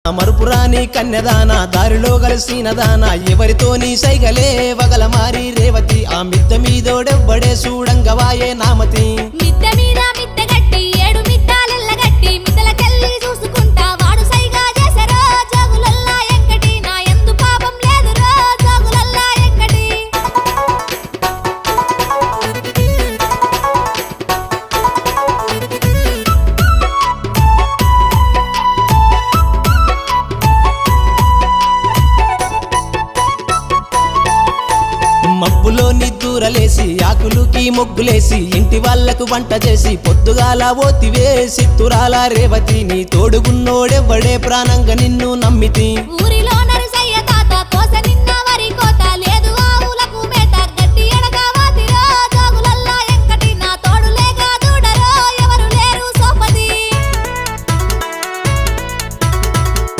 మరుపురాని కన్యదాన దారిలో కలిసిన దాన ఎవరితోని సైగలే వగల మారి రేవతి ఆ మిద్ద మీదోడెవ్వడే చూడంగవాయే నామతి మిద్ద మీద మిద్ద గట్టి ఏడు మిద్దాలెల్ల గట్టి మిద్దలకెళ్ళి చూసుకుంటా వాడు సైగా చేసరో జోగులల్లా ఎంకటి నా ఎందు పాపం లేదురో జోగులల్లా ఎంకటి మబ్బులో నిద్దూరలేసి ఆకులుకి మొగ్గులేసి ఇంటి వాళ్లకు వంట చేసి పొద్దుగాల ఓతివే సిత్తురాల రేవతి నీ తోడుగున్నోడెవ్వడే ప్రాణంగా నిన్ను నమ్మితి ఊరిలో